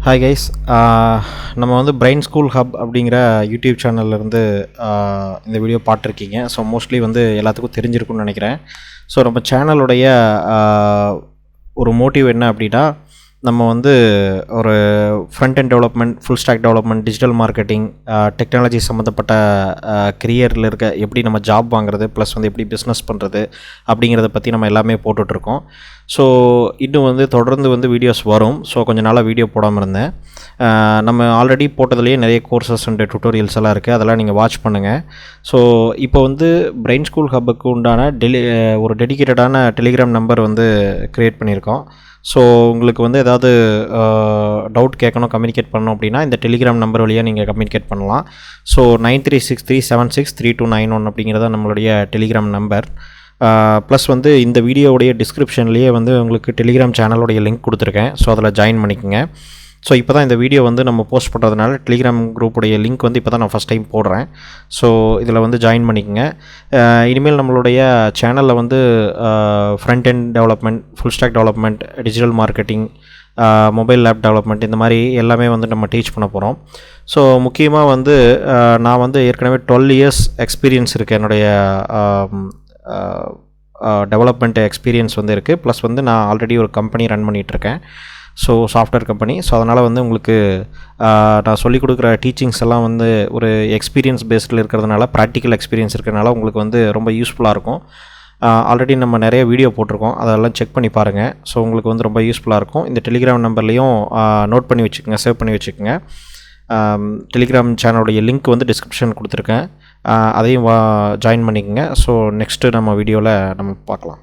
Hi guys. நம்ம வந்து brain school hub அப்படிங்கிற யூடியூப் சேனல்லேருந்து இந்த வீடியோ பார்த்துருக்கீங்க. ஸோ மோஸ்ட்லி வந்து எல்லாத்துக்கும் தெரிஞ்சிருக்குன்னு நினைக்கிறேன். ஸோ நம்ம சேனலுடைய ஒரு மோட்டிவ் என்ன அப்படின்னா, நம்ம வந்து ஒரு front end development, full stack development, digital marketing, technology சம்மந்தப்பட்ட கரியரில் இருக்க எப்படி நம்ம ஜாப் வாங்குறது, ப்ளஸ் வந்து எப்படி பிஸ்னஸ் பண்ணுறது அப்படிங்கிறத பற்றி நம்ம எல்லாமே போட்டுட்ருக்கோம். ஸோ இன்னும் வந்து தொடர்ந்து வந்து வீடியோஸ் வரும். ஸோ கொஞ்சம் நாளாக வீடியோ போடாமல் இருந்தேன். நம்ம ஆல்ரெடி போட்டதுலேயே நிறைய கோர்சஸ் அண்ட் டுட்டோரியல்ஸ் எல்லாம் இருக்குது, அதெல்லாம் நீங்கள் வாட்ச் பண்ணுங்கள். ஸோ இப்போ வந்து பிரெயின் ஸ்கூல் ஹப்புக்கு உண்டான ஒரு டெடிக்கேட்டடான டெலிகிராம் நம்பர் வந்து க்ரியேட் பண்ணியிருக்கோம். ஸோ உங்களுக்கு வந்து ஏதாவது டவுட் கேட்கணும், கம்யூனிகேட் பண்ணணும் அப்படின்னா இந்த டெலிகிராம் நம்பர் வழியாக நீங்கள் கம்யூனிகேட் பண்ணலாம். ஸோ 9363763291 அப்படிங்கிறத நம்மளுடைய டெலிகிராம் நம்பர். ப்ளஸ் வந்து இந்த வீடியோவுடைய டிஸ்கிரிப்ஷன்லேயே வந்து உங்களுக்கு டெலிகிராம் சேனலுடைய லிங்க் கொடுத்துருக்கேன். ஸோ அதில் ஜாயின் பண்ணிக்கோங்க. ஸோ இப்போ தான் இந்த வீடியோ வந்து நம்ம போஸ்ட் பண்ணுறதுனால டெலிகிராம் குரூப்புடைய லிங்க் வந்து இப்போ தான் நான் ஃபஸ்ட் டைம் போடுறேன். ஸோ இதில் வந்து ஜாயின் பண்ணிக்கோங்க. இனிமேல் நம்மளுடைய சேனலில் வந்து front end development, full stack development, digital marketing, mobile app development, இந்த மாதிரி எல்லாமே வந்து நம்ம டீச் பண்ண போகிறோம். ஸோ முக்கியமாக வந்து நான் வந்து ஏற்கனவே 12 இயர்ஸ் எக்ஸ்பீரியன்ஸ் இருக்குது, என்னுடைய டெவலப்மெண்ட் எக்ஸ்பீரியன்ஸ் வந்து இருக்குது. ப்ளஸ் வந்து நான் ஆல்ரெடி ஒரு கம்பெனி ரன் பண்ணிகிட்ருக்கேன். So software company. ஸோ அதனால் வந்து உங்களுக்கு நான் சொல்லிக் கொடுக்குற டீச்சிங்ஸ் எல்லாம் வந்து ஒரு எக்ஸ்பீரியன்ஸ் பேஸ்டில் இருக்கிறதுனால, ப்ராக்டிக்கல் எக்ஸ்பீரியன்ஸ் இருக்கிறதுனால உங்களுக்கு வந்து ரொம்ப யூஸ்ஃபுல்லாக இருக்கும். ஆல்ரெடி நம்ம நிறைய வீடியோ போட்டிருக்கோம், அதெல்லாம் செக் பண்ணி பாருங்கள். ஸோ உங்களுக்கு வந்து ரொம்ப யூஸ்ஃபுல்லாக இருக்கும். இந்த டெலிகிராம் நம்பர்லேயும் நோட் பண்ணி வச்சுக்கோங்க, சேவ் பண்ணி வச்சுக்கோங்க. டெலிகிராம் சேனலுடைய லிங்க் வந்து டிஸ்கிரிப்ஷன் கொடுத்துருக்கேன், அதையும் ஜாயின் பண்ணிக்கோங்க. ஸோ நெக்ஸ்ட்டு நம்ம வீடியோவில் நம்ம பார்க்கலாம்.